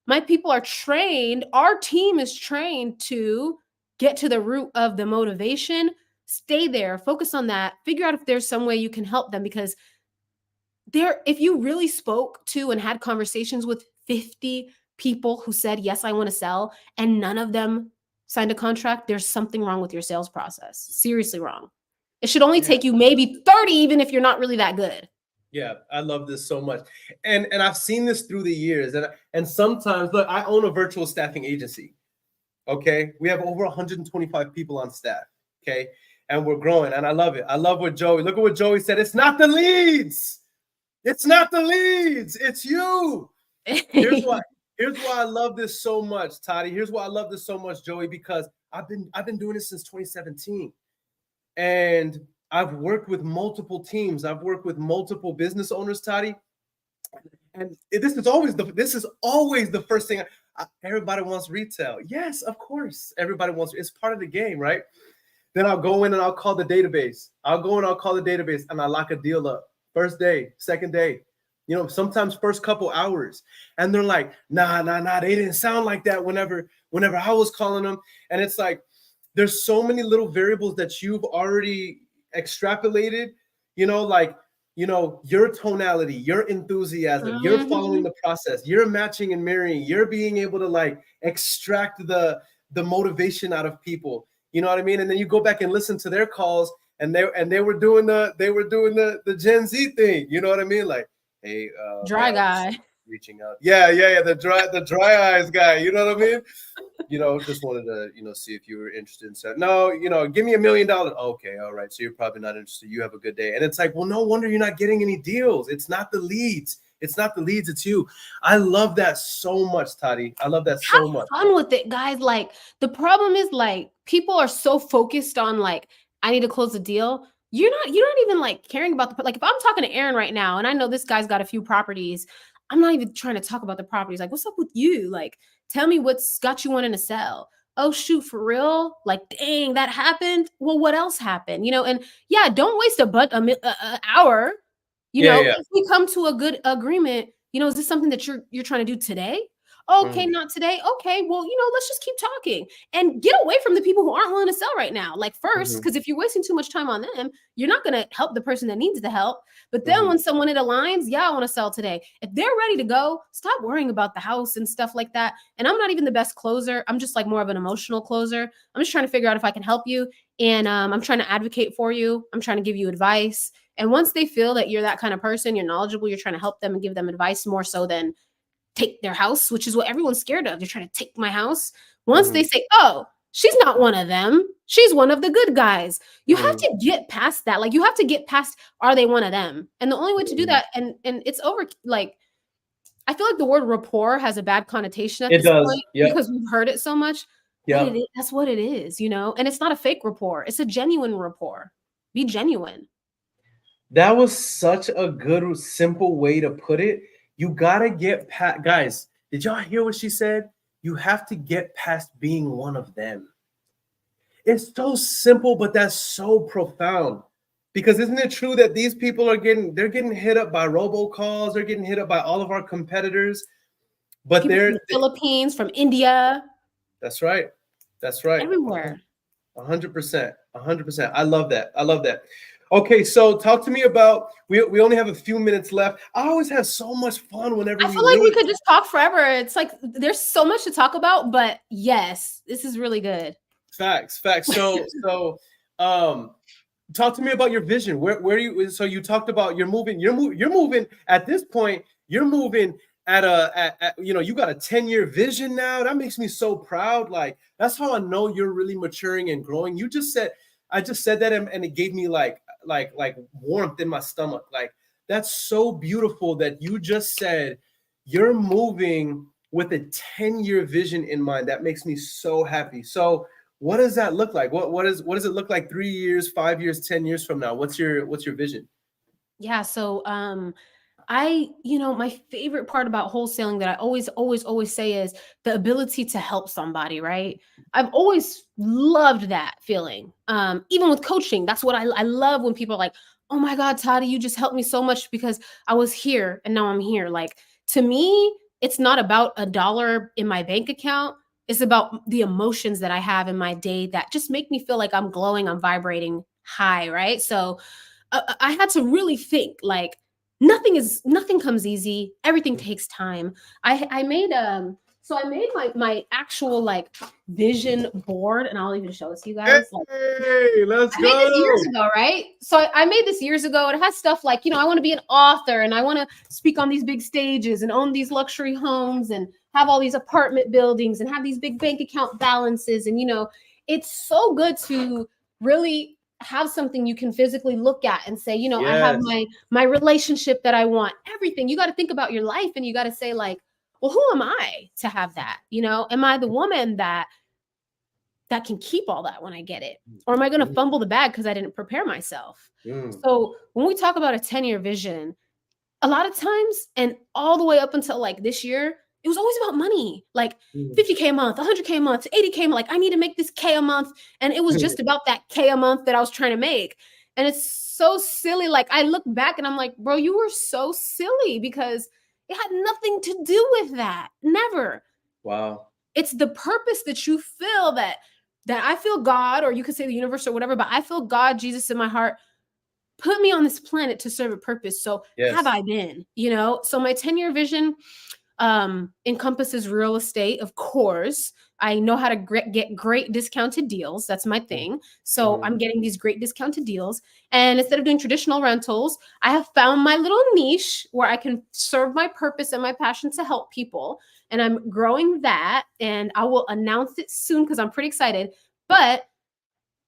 B: my people are trained. Our team is trained to get to the root of the motivation, stay there, focus on that, figure out if there's some way you can help them because if you really spoke to and had conversations with 50 people who said, yes, I want to sell, and none of them signed a contract, there's something wrong with your sales process. Seriously wrong. It should only take you maybe 30, even if you're not really that good.
A: Yeah, I love this so much. And I've seen this through the years. And sometimes, look, I own a virtual staffing agency. Okay. We have over 125 people on staff. Okay. And we're growing. And I love it. I love what look at what Joey said. It's not the leads. It's not the leads. It's you. Here's why I love this so much, Toddy. Here's why I love this so much, Joey, because I've been doing this since 2017. And I've worked with multiple teams. I've worked with multiple business owners, Toddy. And this is always the first thing. Everybody wants retail. Yes, of course. Everybody wants. It's part of the game, right? Then I'll go in and I'll call the database. And I lock a deal up. First day, second day. Sometimes first couple hours. And they're like, nah. They didn't sound like that whenever I was calling them. And it's like, there's so many little variables that you've already extrapolated, your tonality, your enthusiasm, you're following the process, you're matching and marrying, you're being able to extract the motivation out of people. You know what I mean? And then you go back and listen to their calls and they were doing the Gen Z thing. You know what I mean? Like, hey,
B: dry guy
A: reaching out. Yeah. The dry eyes guy. You know what I mean? Just wanted to, see if you were interested in selling. No, give me $1 million. Okay. All right. So you're probably not interested. You have a good day. And it's like, well, no wonder you're not getting any deals. It's not the leads. It's you. I love that so much, Toddy. I love that so much.
B: Have fun with it, guys. The problem is people are so focused on I need to close the deal. You're not even caring about if I'm talking to Earon right now and I know this guy's got a few properties, I'm not even trying to talk about the properties. What's up with you? Tell me what's got you wanting to sell. Oh, shoot, for real? Dang, that happened. Well, what else happened? And yeah, don't waste an hour. If we come to a good agreement, is this something that you're trying to do today? Okay, not today. Okay, well, let's just keep talking and get away from the people who aren't willing to sell right now. First, because if you're wasting too much time on them, you're not going to help the person that needs the help. But then when someone it aligns, yeah, I want to sell today. If they're ready to go, stop worrying about the house and stuff like that. And I'm not even the best closer. I'm just more of an emotional closer. I'm just trying to figure out if I can help you. And I'm trying to advocate for you. I'm trying to give you advice. And once they feel that you're that kind of person, you're knowledgeable, you're trying to help them and give them advice more so than take their house, which is what everyone's scared of. They're trying to take my house. Once they say, oh, she's not one of them, she's one of the good guys. You have to get past that. You have to get past, are they one of them? And the only way to do that, and it's over, I feel like the word rapport has a bad connotation at this point because we've heard it so much. Yeah, that's what it is, and it's not a fake rapport. It's a genuine rapport. Be genuine.
A: That was such a good, simple way to put it. You got to get past, guys, did y'all hear what she said? You have to get past being one of them. It's so simple, but that's so profound. Because isn't it true that these people they're getting hit up by robocalls, they're getting hit up by all of our competitors, but
B: people
A: they're
B: from the Philippines, from India.
A: That's right.
B: Everywhere.
A: 100%. I love that. Okay, so talk to me about, we only have a few minutes left. I always have so much fun whenever
B: I feel like we could just talk forever. It's there's so much to talk about, but yes, this is really good.
A: Facts. So talk to me about your vision. Where you, so you talked about you're moving at this point, you're moving at you got a 10-year vision now. That makes me so proud. That's how I know you're really maturing and growing. I just said that and it gave me like warmth in my stomach. That's so beautiful that you just said you're moving with a 10-year vision in mind. That makes me so happy. So what does that look like? What does it look like 3 years, 5 years, 10 years from now? What's your vision?
B: Yeah. So my favorite part about wholesaling that I always say is the ability to help somebody, right? I've always loved that feeling. Even with coaching, that's what I love when people are like, oh my God, Tati, you just helped me so much because I was here and now I'm here. Like, to me, it's not about a dollar in my bank account. It's about the emotions that I have in my day that just make me feel like I'm glowing, I'm vibrating high, right? So I had to really think, like, nothing comes easy. Everything takes time. I made so I made my actual like vision board, and I'll even show it to you guys. Like,
A: Hey, let's
B: I made this years
A: go.
B: ago, right? So I made this years ago. It has stuff like, I want to be an author and I want to speak on these big stages and own these luxury homes and have all these apartment buildings and have these big bank account balances. And, it's so good to really have something you can physically look at and say, I have
A: Yes.
B: my relationship that I want, everything. You got to think about your life and you got to say, like, well, who am I to have that? Am I the woman that can keep all that when I get it? Or am I going to fumble the bag because I didn't prepare myself? So when we talk about a 10-year vision, a lot of times, and all the way up until like this year, it was always about money. Like 50K a month, 100K a month, 80K a month. Like, I need to make this K a month. And it was just about that K a month that I was trying to make. And it's so silly. Like, I look back and I'm like, bro, you were so silly because it had nothing to do with that. Never.
A: Wow.
B: It's the purpose that you feel that I feel God, or you could say the universe or whatever, but I feel God, Jesus in my heart, put me on this planet to serve a purpose. So have I been, So my 10-year vision encompasses real estate, of course. I know how to get great discounted deals. That's my thing. So I'm getting these great discounted deals. And instead of doing traditional rentals, I have found my little niche where I can serve my purpose and my passion to help people. And I'm growing that. And I will announce it soon because I'm pretty excited. But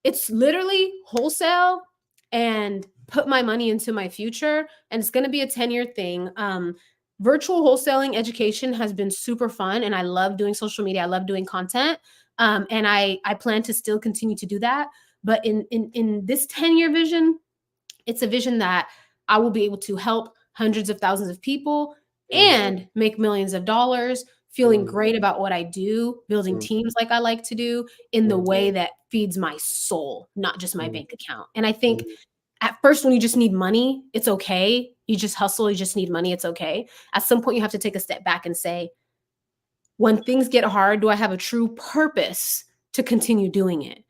B: it's literally wholesale and put my money into my future. And it's going to be a 10-year thing. Virtual wholesaling education has been super fun. And I love doing social media. I love doing content. And I plan to still continue to do that. But in this 10-year vision, it's a vision that I will be able to help hundreds of thousands of people and make millions of dollars, feeling great about what I do, building teams like I like to do in the way that feeds my soul, not just my bank account. And I think at first, when you just need money, it's okay. You just hustle, you just need money, it's okay. At some point, you have to take a step back and say, when things get hard, do I have a true purpose to continue doing it?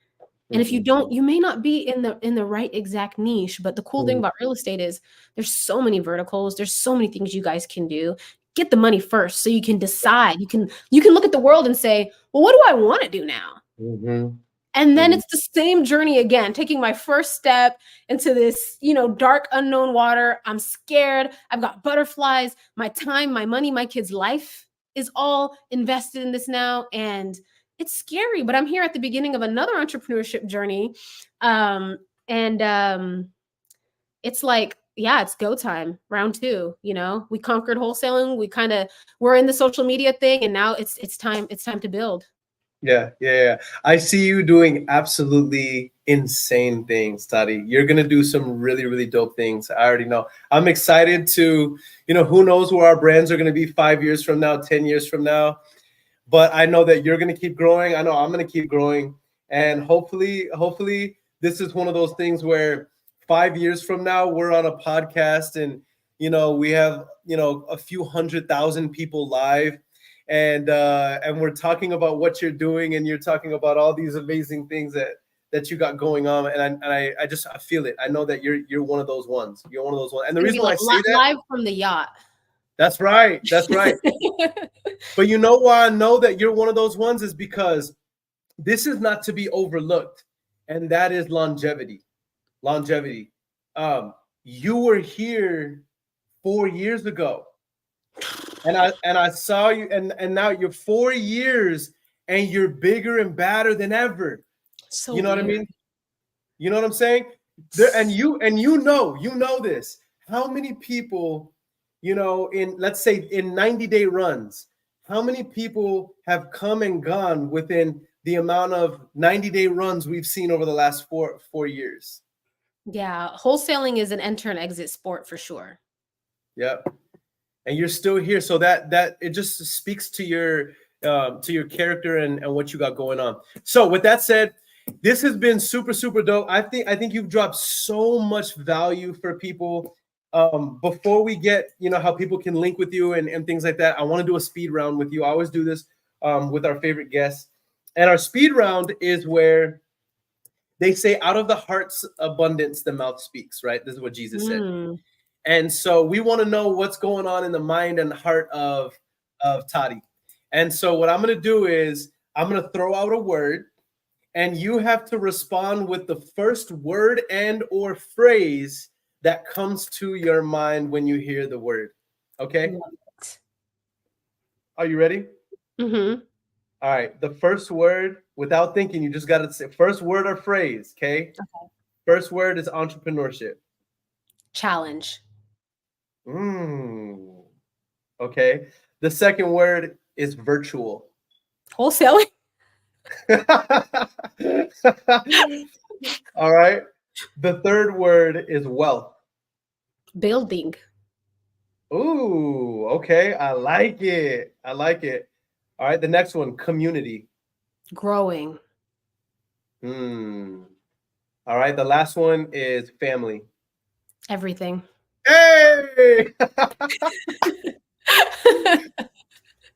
B: And if you don't, you may not be in the right exact niche. But the cool thing about real estate is there's so many verticals. There's so many things you guys can do. Get the money first so you can decide. You can look at the world and say, well, what do I want to do now? And then it's the same journey again, taking my first step into this, dark, unknown water. I'm scared. I've got butterflies. My time, my money, my kid's life is all invested in this now. And it's scary, but I'm here at the beginning of another entrepreneurship journey. It's like, yeah, it's go time, round 2. We conquered wholesaling. We're in the social media thing, and now it's time to build.
A: Yeah. I see you doing absolutely insane things, Tati. You're going to do some really, really dope things. I already know. I'm excited to, who knows where our brands are going to be 5 years from now, 10 years from now. But I know that you're going to keep growing. I know I'm going to keep growing. And hopefully this is one of those things where 5 years from now, we're on a podcast and, we have, a few 100,000 people live. And we're talking about what you're doing, and you're talking about all these amazing things that you got going on, and I feel it. I know that you're one of those ones. You're one of those ones. And the reason why I say that,
B: live from the yacht.
A: That's right. But you know why I know that you're one of those ones is because this is not to be overlooked, and that is longevity. You were here 4 years ago. And I saw you, and now you're 4 years, and you're bigger and badder than ever.
B: So
A: you know what I mean? You know what I'm saying? And you know this. How many people, in let's say in 90-day runs, how many people have come and gone within the amount of 90-day runs we've seen over the last four years?
B: Yeah, wholesaling is an enter and exit sport for sure.
A: Yep. And you're still here. So that it just speaks to your character and what you got going on. So with that said, this has been super, super dope. I think you've dropped so much value for people. Before we get, how people can link with you and things like that, I want to do a speed round with you. I always do this with our favorite guests. And our speed round is where they say, out of the heart's abundance, the mouth speaks, right? This is what Jesus said. And so we want to know what's going on in the mind and heart of Toddy. And so what I'm going to do is I'm going to throw out a word, and you have to respond with the first word and or phrase that comes to your mind when you hear the word. Okay? Are you ready?
B: Mm-hmm.
A: All right. The first word, without thinking, you just got to say first word or phrase. Okay? First word is entrepreneurship.
B: Challenge.
A: Okay. The second word is virtual.
B: Wholesaling.
A: All right. The third word is wealth.
B: Building.
A: Ooh, okay. I like it. All right. The next one, community.
B: Growing.
A: All right. The last one is family.
B: Everything.
A: Hey!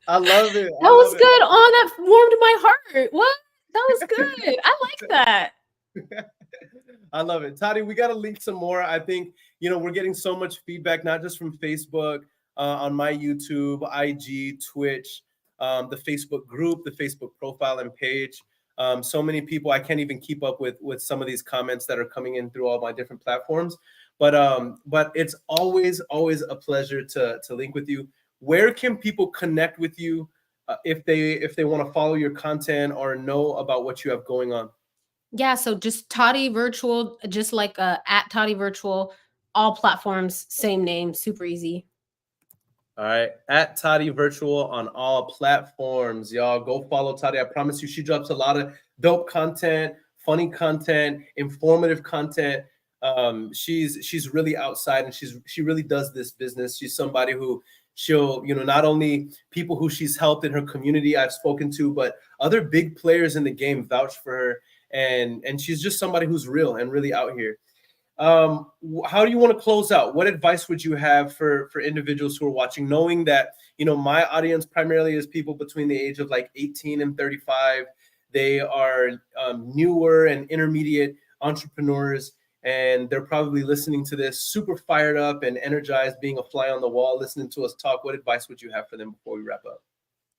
A: I love it.
B: That was good. Oh, that warmed my heart. What? That was good. I like that.
A: I love it. Toddy, we got to link some more. I think, we're getting so much feedback, not just from Facebook, on my YouTube, IG, Twitch, the Facebook group, the Facebook profile and page. So many people, I can't even keep up with some of these comments that are coming in through all my different platforms. But it's always a pleasure to link with you. Where can people connect with you if they want to follow your content or know about what you have going on?
B: Yeah, so just Toddy Virtual, just like at Toddy Virtual, all platforms, same name, super easy.
A: All right, at Toddy Virtual on all platforms, y'all. Go follow Toddy. I promise you, she drops a lot of dope content, funny content, informative content. She's really outside, and she really does this business. She's somebody who she'll, not only people who she's helped in her community I've spoken to, but other big players in the game vouch for her. And she's just somebody who's real and really out here. How do you want to close out? What advice would you have for individuals who are watching, knowing that, my audience primarily is people between the age of like 18 and 35. They are newer and intermediate entrepreneurs, and they're probably listening to this super fired up and energized, being a fly on the wall, listening to us talk. What advice would you have for them before we wrap up?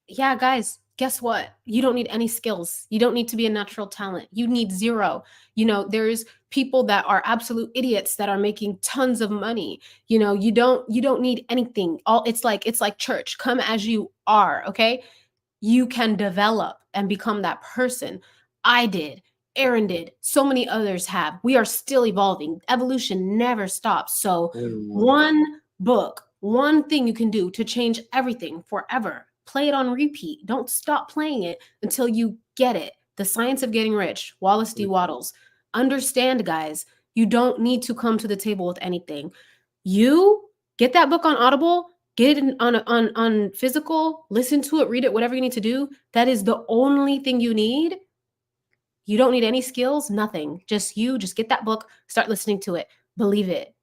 B: Yeah, guys, guess what? You don't need any skills. You don't need to be a natural talent. You need zero. There's people that are absolute idiots that are making tons of money. You don't need anything. It's like church. Come as you are, okay? You can develop and become that person. I did. Earon did. So many others have. We are still evolving. Evolution never stops. So one book, one thing you can do to change everything forever. Play it on repeat. Don't stop playing it until you get it. The Science of Getting Rich, Wallace D. Wattles. Understand, guys, you don't need to come to the table with anything. You get that book on Audible, get it on physical, listen to it, read it, whatever you need to do. That is the only thing you need. You don't need any skills, nothing. Just get that book, start listening to it. Believe it.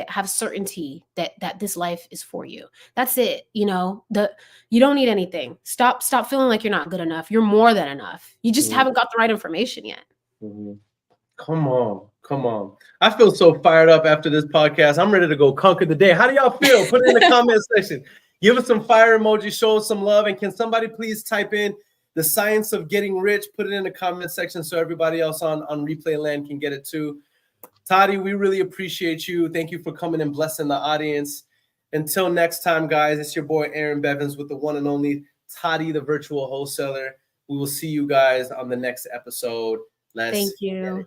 B: Have certainty that this life is for you. That's it. You don't need anything. Stop feeling like you're not good enough. You're more than enough. You just haven't got the right information yet.
A: Come on. I feel so fired up after this podcast. I'm ready to go conquer the day. How do y'all feel? Put it in the comment section. Give us some fire emoji, show us some love. And can somebody please type in The Science of Getting Rich? Put it in the comment section so everybody else on replay land can get it too. Toddy, we really appreciate you. Thank you for coming and blessing the audience. Until next time, guys, it's your boy Earon Bevans with the one and only Toddy, the virtual wholesaler. We will see you guys on the next episode.
B: Thank you.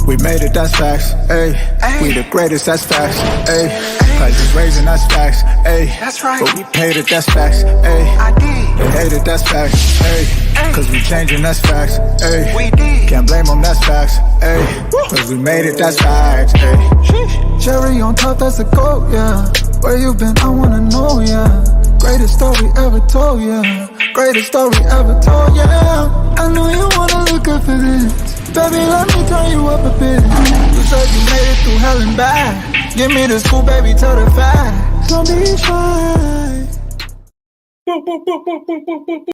C: We made it, that's facts. Ay. We the greatest, that's facts. Ay. Prices raising, that's facts, ayy. That's right. But we paid it, that's facts, ayy. I did. They hate it, that's facts, ayy. Cause we changing, that's facts, ayy. We did. Can't blame them, that's facts, ayy. Cause we made it, that's facts, ayy. Cherry on top, that's a goat, yeah. Where you been, I wanna know, yeah. Greatest story ever told, yeah. Greatest story ever told, yeah. I know you wanna look up for this. Baby, let me turn you up a bit. You said you made it through hell and back. Give me the scoop, baby, tell the facts. Don't be shy.